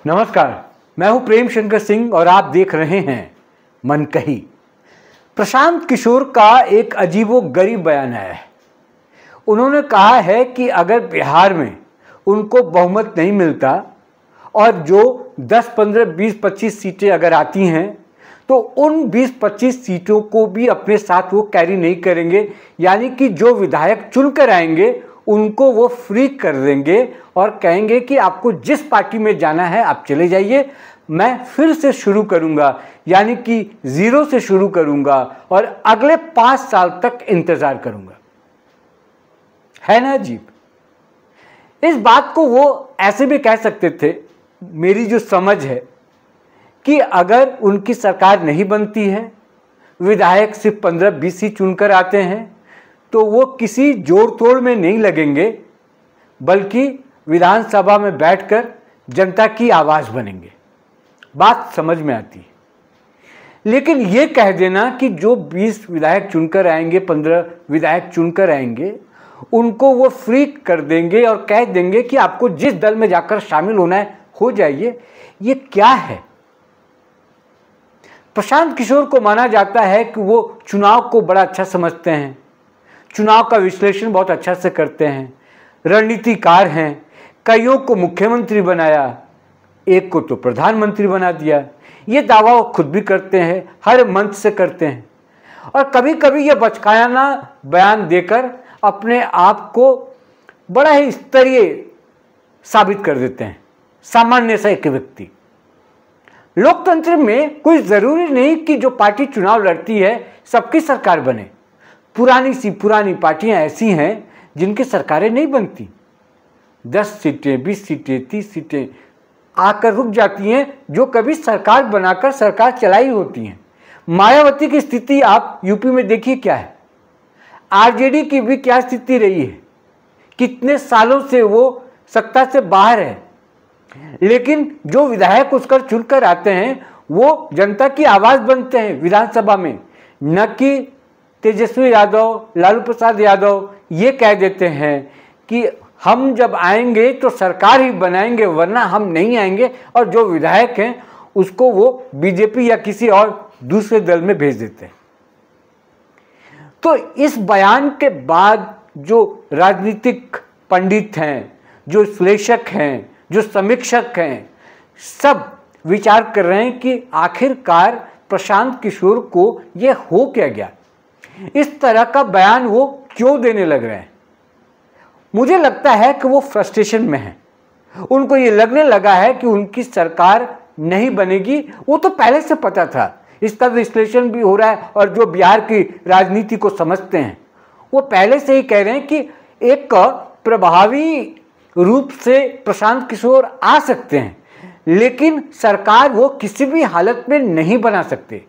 नमस्कार, मैं हूं प्रेम शंकर सिंह और आप देख रहे हैं मनकही। प्रशांत किशोर का एक अजीबोगरीब बयान है। उन्होंने कहा है कि अगर बिहार में उनको बहुमत नहीं मिलता और जो 10, 15, 20, 25 सीटें अगर आती हैं तो उन 20-25 सीटों को भी अपने साथ वो कैरी नहीं करेंगे, यानी कि जो विधायक चुनकर आएंगे उनको वो फ्री कर देंगे और कहेंगे कि आपको जिस पार्टी में जाना है आप चले जाइए, मैं फिर से शुरू करूंगा, यानी कि जीरो से शुरू करूंगा और अगले 5 साल तक इंतजार करूंगा। है ना अजीब? इस बात को वो ऐसे भी कह सकते थे, मेरी जो समझ है कि अगर उनकी सरकार नहीं बनती है, विधायक सिर्फ 15-20 ही चुनकर आते हैं, तो वो किसी जोड़ तोड़ में नहीं लगेंगे, बल्कि विधानसभा में बैठकर जनता की आवाज़ बनेंगे। बात समझ में आती है। लेकिन ये कह देना कि जो 20 विधायक चुनकर आएंगे, 15 विधायक चुनकर आएंगे, उनको वो फ्री कर देंगे और कह देंगे कि आपको जिस दल में जाकर शामिल होना है हो जाइए, ये क्या है? प्रशांत किशोर को माना जाता है कि वो चुनाव को बड़ा अच्छा समझते हैं, चुनाव का विश्लेषण बहुत अच्छा से करते हैं, रणनीतिकार हैं, कईयों को मुख्यमंत्री बनाया, एक को तो प्रधानमंत्री बना दिया। ये दावा वो खुद भी करते हैं, हर मंच से करते हैं और कभी कभी ये बचकाना बयान देकर अपने आप को बड़ा ही स्तरीय साबित कर देते हैं, सामान्य सा एक व्यक्ति। लोकतंत्र में कोई ज़रूरी नहीं कि जो पार्टी चुनाव लड़ती है सबकी सरकार बने। पुरानी पार्टियां ऐसी हैं जिनकी सरकारें नहीं बनती, 10 सीटें, 20 सीटें, 30 सीटें आकर रुक जाती हैं, जो कभी सरकार बनाकर सरकार चलाई होती हैं। मायावती की स्थिति आप यूपी में देखिए क्या है, आरजेडी की भी क्या स्थिति रही है, कितने सालों से वो सत्ता से बाहर है, लेकिन जो विधायक उसका चुनकर आते हैं वो जनता की आवाज़ बनते हैं विधानसभा में, न कि तेजस्वी यादव, लालू प्रसाद यादव ये कह देते हैं कि हम जब आएंगे तो सरकार ही बनाएंगे वरना हम नहीं आएंगे, और जो विधायक हैं उसको वो बीजेपी या किसी और दूसरे दल में भेज देते हैं। तो इस बयान के बाद जो राजनीतिक पंडित हैं, जो विश्लेषक हैं, जो समीक्षक हैं, सब विचार कर रहे हैं कि आखिरकार प्रशांत किशोर को ये हो क्या गया, इस तरह का बयान वो क्यों देने लग रहे हैं। मुझे लगता है कि वो फ्रस्ट्रेशन में है, उनको ये लगने लगा है कि उनकी सरकार नहीं बनेगी। वो तो पहले से पता था, इसका विश्लेषण भी हो रहा है और जो बिहार की राजनीति को समझते हैं वो पहले से ही कह रहे हैं कि एक प्रभावी रूप से प्रशांत किशोर आ सकते हैं, लेकिन सरकार वो किसी भी हालत में नहीं बना सकते।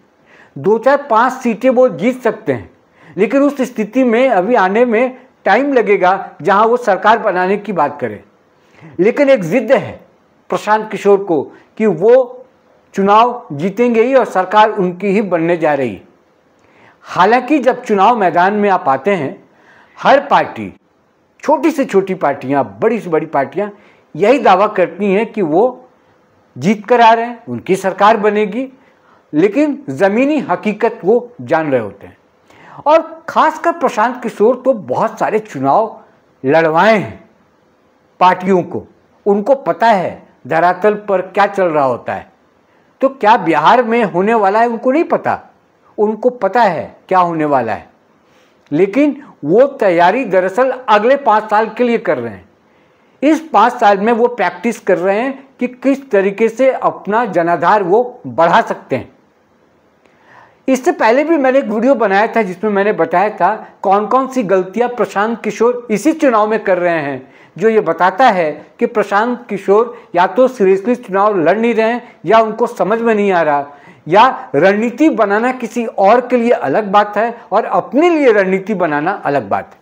2-4-5 सीटें वो जीत सकते हैं, लेकिन उस स्थिति में अभी आने में टाइम लगेगा जहां वो सरकार बनाने की बात करें। लेकिन एक जिद है प्रशांत किशोर को कि वो चुनाव जीतेंगे ही और सरकार उनकी ही बनने जा रही है। हालांकि जब चुनाव मैदान में आप आते हैं, हर पार्टी, छोटी से छोटी पार्टियां, बड़ी से बड़ी पार्टियां यही दावा करती हैं कि वो जीत कर आ रहे हैं, उनकी सरकार बनेगी, लेकिन ज़मीनी हकीकत वो जान रहे होते हैं। और खासकर प्रशांत किशोर तो बहुत सारे चुनाव लड़वाए हैं पार्टियों को, उनको पता है धरातल पर क्या चल रहा होता है। तो क्या बिहार में होने वाला है उनको नहीं पता, उनको पता है क्या होने वाला है, लेकिन वो तैयारी दरअसल अगले 5 साल के लिए कर रहे हैं। इस 5 साल में वो प्रैक्टिस कर रहे हैं कि किस तरीके से अपना जनाधार वो बढ़ा सकते हैं। इससे पहले भी मैंने एक वीडियो बनाया था जिसमें मैंने बताया था कौन कौन सी गलतियां प्रशांत किशोर इसी चुनाव में कर रहे हैं, जो ये बताता है कि प्रशांत किशोर या तो सीरियसली चुनाव लड़ नहीं रहे हैं, या उनको समझ में नहीं आ रहा, या रणनीति बनाना किसी और के लिए अलग बात है और अपने लिए रणनीति बनाना अलग बात है।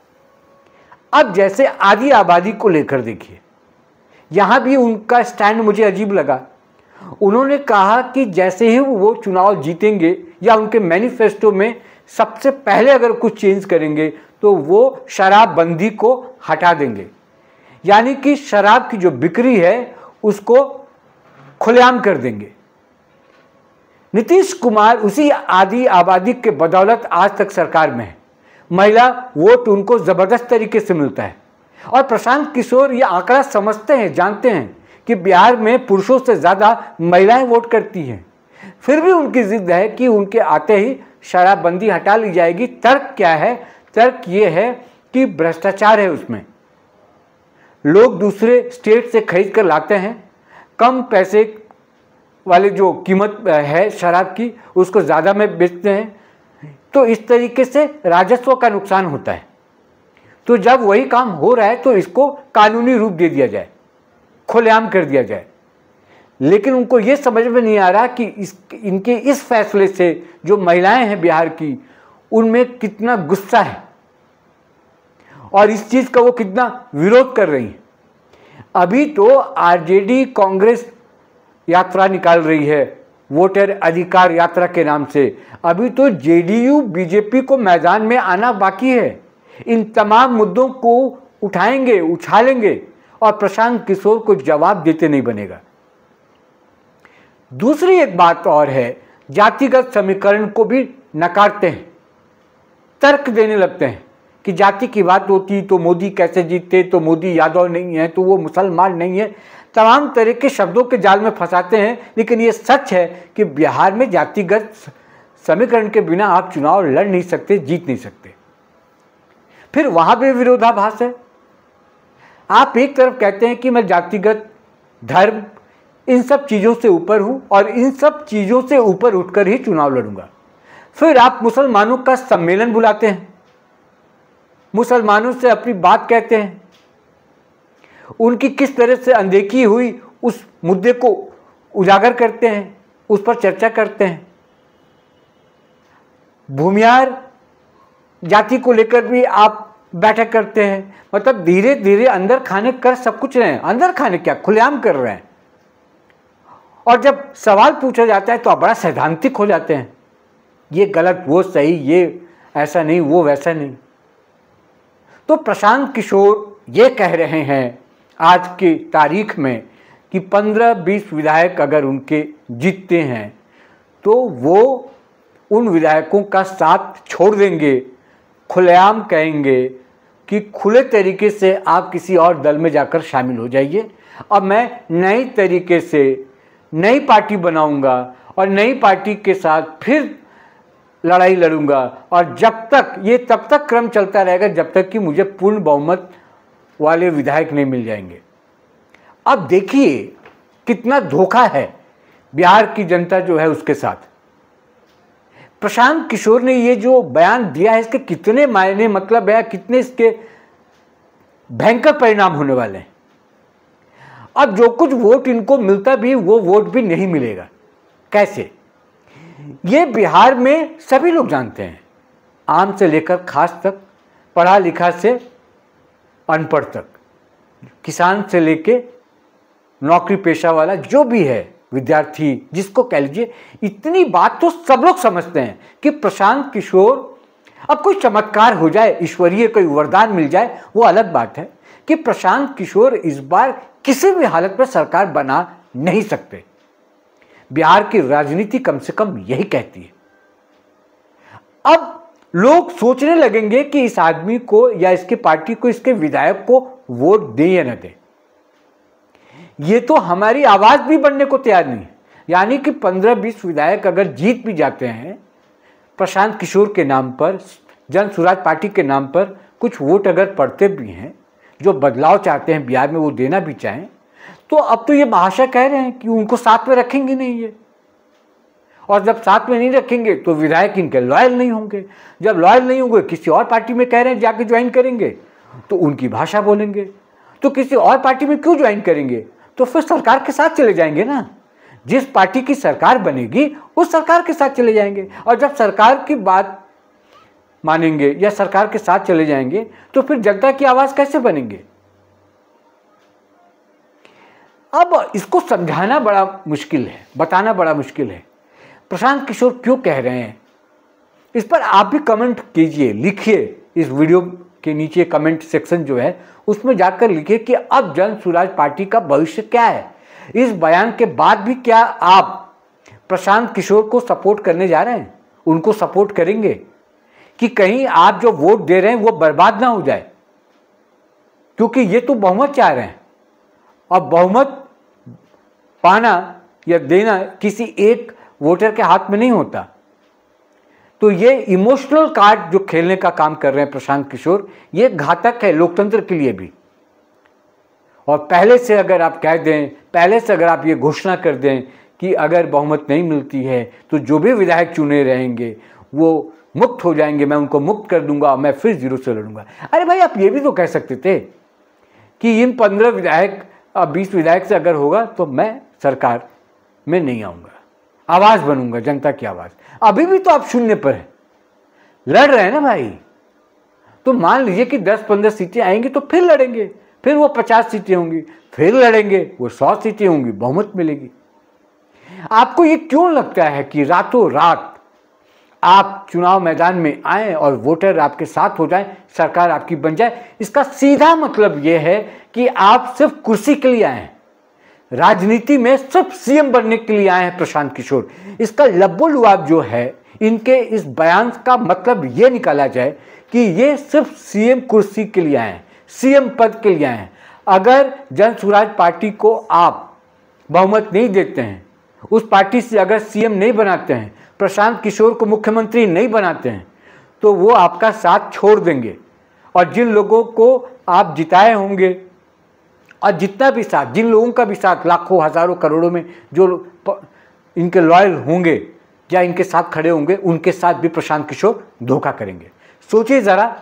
अब जैसे आधी आबादी को लेकर देखिए, यहाँ भी उनका स्टैंड मुझे अजीब लगा। उन्होंने कहा कि जैसे ही वो चुनाव जीतेंगे या उनके मैनिफेस्टो में सबसे पहले अगर कुछ चेंज करेंगे तो वो शराबबंदी को हटा देंगे, यानी कि शराब की जो बिक्री है उसको खुलेआम कर देंगे। नीतीश कुमार उसी आधी आबादी के बदौलत आज तक सरकार में है। महिला वोट उनको जबरदस्त तरीके से मिलता है और प्रशांत किशोर ये आंकड़ा समझते हैं, जानते हैं कि बिहार में पुरुषों से ज़्यादा महिलाएं वोट करती हैं। फिर भी उनकी जिद है कि उनके आते ही शराबबंदी हटा ली जाएगी। तर्क क्या है? तर्क ये है कि भ्रष्टाचार है उसमें। लोग दूसरे स्टेट से खरीद कर लाते हैं, कम पैसे वाले जो कीमत है शराब की उसको ज़्यादा में बेचते हैं, तो इस तरीके से राजस्व का नुकसान होता है। तो जब वही काम हो रहा है तो इसको कानूनी रूप दे दिया जाए, खुलेआम कर दिया जाए। लेकिन उनको ये समझ में नहीं आ रहा कि इनके इस फैसले से जो महिलाएं हैं बिहार की, उनमें कितना गुस्सा है और इस चीज़ का वो कितना विरोध कर रही हैं। अभी तो आरजेडी कांग्रेस यात्रा निकाल रही है वोटर अधिकार यात्रा के नाम से। अभी तो जेडीयू बीजेपी को मैदान में आना बाकी है। इन तमाम मुद्दों को उठाएंगे, उछालेंगे और प्रशांत किशोर को जवाब देते नहीं बनेगा। दूसरी एक बात और है, जातिगत समीकरण को भी नकारते हैं, तर्क देने लगते हैं कि जाति की बात होती तो मोदी कैसे जीतते, तो मोदी यादव नहीं है, तो वो मुसलमान नहीं है। तमाम तरह के शब्दों के जाल में फंसाते हैं। लेकिन ये सच है कि बिहार में जातिगत समीकरण के बिना आप चुनाव लड़ नहीं सकते, जीत नहीं सकते। फिर वहां भी विरोधाभास है। आप एक तरफ कहते हैं कि मैं जातिगत, धर्म, इन सब चीज़ों से ऊपर हूं और इन सब चीज़ों से ऊपर उठकर ही चुनाव लड़ूंगा। फिर आप मुसलमानों का सम्मेलन बुलाते हैं, मुसलमानों से अपनी बात कहते हैं, उनकी किस तरह से अनदेखी हुई उस मुद्दे को उजागर करते हैं, उस पर चर्चा करते हैं। भूमियार जाति को लेकर भी आप बैठक करते हैं। मतलब धीरे धीरे अंदर खाने कर सब कुछ रहे हैं। अंदर खाने क्या, खुलेआम कर रहे हैं। और जब सवाल पूछा जाता है तो आप बड़ा सैद्धांतिक हो जाते हैं, ये गलत, वो सही, ये ऐसा नहीं, वो वैसा नहीं। तो प्रशांत किशोर ये कह रहे हैं आज की तारीख में कि 15-20 विधायक अगर उनके जीतते हैं तो वो उन विधायकों का साथ छोड़ देंगे, खुलेआम कहेंगे कि खुले तरीके से आप किसी और दल में जाकर शामिल हो जाइए। अब मैं नई तरीके से नई पार्टी बनाऊंगा और नई पार्टी के साथ फिर लड़ाई लड़ूंगा और जब तक ये तब तक क्रम चलता रहेगा जब तक कि मुझे पूर्ण बहुमत वाले विधायक नहीं मिल जाएंगे। अब देखिए कितना धोखा है बिहार की जनता जो है उसके साथ। प्रशांत किशोर ने ये जो बयान दिया है इसके कितने मायने मतलब है, कितने इसके भयंकर परिणाम होने वाले हैं। अब जो कुछ वोट इनको मिलता भी वो वोट भी नहीं मिलेगा। कैसे? ये बिहार में सभी लोग जानते हैं, आम से लेकर खास तक, पढ़ा लिखा से अनपढ़ तक, किसान से लेके नौकरी पेशा वाला जो भी है, विद्यार्थी जिसको कह लीजिए, इतनी बात तो सब लोग समझते हैं कि प्रशांत किशोर, अब कोई चमत्कार हो जाए, ईश्वरीय कोई वरदान मिल जाए वो अलग बात है कि प्रशांत किशोर इस बार किसी भी हालत में सरकार बना नहीं सकते। बिहार की राजनीति कम से कम यही कहती है। अब लोग सोचने लगेंगे कि इस आदमी को या इसकी पार्टी को, इसके विधायक को वोट दें या न दें। ये तो हमारी आवाज भी बनने को तैयार नहीं है। यानी कि 15-20 विधायक अगर जीत भी जाते हैं प्रशांत किशोर के नाम पर, जन सुराज पार्टी के नाम पर कुछ वोट अगर पड़ते भी हैं, जो बदलाव चाहते हैं बिहार में वो देना भी चाहें, तो अब तो ये महाशय कह रहे हैं कि उनको साथ में रखेंगे नहीं ये। और जब साथ में नहीं रखेंगे तो विधायक इनके लॉयल नहीं होंगे। जब लॉयल नहीं होंगे, किसी और पार्टी में कह रहे हैं जाके ज्वाइन करेंगे, तो उनकी भाषा बोलेंगे। तो किसी और पार्टी में क्यों ज्वाइन करेंगे? तो फिर सरकार के साथ चले जाएंगे ना। जिस पार्टी की सरकार बनेगी उस सरकार के साथ चले जाएंगे। और जब सरकार की बात मानेंगे या सरकार के साथ चले जाएंगे तो फिर जनता की आवाज कैसे बनेंगे? अब इसको समझाना बड़ा मुश्किल है, बताना बड़ा मुश्किल है। प्रशांत किशोर क्यों कह रहे हैं, इस पर आप भी कमेंट कीजिए, लिखिए। इस वीडियो के नीचे कमेंट सेक्शन जो है उसमें जाकर लिखिए कि अब जन सुराज पार्टी का भविष्य क्या है। इस बयान के बाद भी क्या आप प्रशांत किशोर को सपोर्ट करने जा रहे हैं? उनको सपोर्ट करेंगे कि कहीं आप जो वोट दे रहे हैं वो बर्बाद ना हो जाए? क्योंकि ये तो बहुमत चाह रहे हैं और बहुमत पाना या देना किसी एक वोटर के हाथ में नहीं होता। तो ये इमोशनल कार्ड जो खेलने का काम कर रहे हैं प्रशांत किशोर, ये घातक है लोकतंत्र के लिए भी। और पहले से अगर आप कह दें, पहले से अगर आप ये घोषणा कर दें कि अगर बहुमत नहीं मिलती है तो जो भी विधायक चुने रहेंगे वो मुक्त हो जाएंगे, मैं उनको मुक्त कर दूंगा, मैं फिर 0 से लड़ूंगा। अरे भाई, आप ये भी तो कह सकते थे कि इन 15 विधायक 20 विधायक से अगर होगा तो मैं सरकार में नहीं आऊंगा, आवाज बनूंगा, जनता की आवाज। अभी भी तो आप 0 पर हैं, लड़ रहे हैं ना भाई। तो मान लीजिए कि 10-15 सीटें आएंगी तो फिर लड़ेंगे, फिर वो 50 सीटें होंगी, फिर लड़ेंगे, वो 100 सीटें होंगी, बहुमत मिलेगी। आपको ये क्यों लगता है कि रातों रात आप चुनाव मैदान में आए और वोटर आपके साथ हो जाए, सरकार आपकी बन जाए? इसका सीधा मतलब यह है कि आप सिर्फ कुर्सी के लिए आए हैं, राजनीति में सिर्फ सीएम बनने के लिए आए हैं प्रशांत किशोर। इसका लब्बो-लुआब जो है, इनके इस बयान का मतलब यह निकाला जाए कि ये सिर्फ सीएम कुर्सी के लिए आए हैं, सीएम पद के लिए आए हैं। अगर जन स्वराज पार्टी को आप बहुमत नहीं देते हैं, उस पार्टी से अगर सीएम नहीं बनाते हैं, प्रशांत किशोर को मुख्यमंत्री नहीं बनाते हैं, तो वो आपका साथ छोड़ देंगे। और जिन लोगों को आप जिताए होंगे और जितना भी साथ, जिन लोगों का भी साथ लाखों हजारों करोड़ों में जो इनके लॉयल होंगे या इनके साथ खड़े होंगे, उनके साथ भी प्रशांत किशोर धोखा करेंगे। सोचिए ज़रा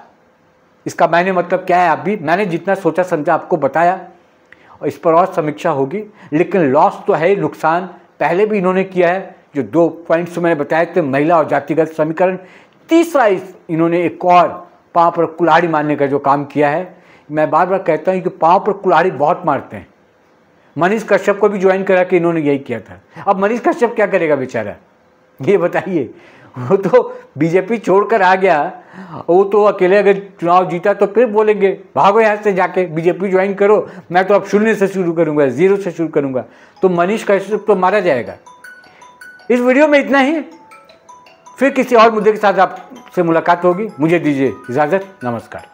इसका मायने मतलब क्या है। आप भी, मैंने जितना सोचा समझा आपको बताया, और इस पर और समीक्षा होगी। लेकिन लॉस तो है, नुकसान पहले भी इन्होंने किया है। जो 2 पॉइंट्स मैंने बताए थे, महिला और जातिगत समीकरण, तीसरा इन्होंने एक और पाँव पर कुल्हाड़ी मारने का जो काम किया है। मैं बार बार कहता हूँ कि पाँव पर कुल्हाड़ी बहुत मारते हैं। मनीष कश्यप को भी ज्वाइन करा के इन्होंने यही किया था। अब मनीष कश्यप क्या करेगा बेचारा, ये बताइए। वो तो बीजेपी छोड़कर आ गया, वो तो अकेले अगर चुनाव जीता तो फिर बोलेंगे भागो यहाँ से, जाके बीजेपी ज्वाइन करो, मैं तो अब 0 से शुरू करूँगा, 0 से शुरू करूँगा। तो मनीष कश्यप तो मारा जाएगा। इस वीडियो में इतना ही, फिर किसी और मुद्दे के साथ आपसे मुलाकात होगी। मुझे दीजिए इजाज़त, नमस्कार।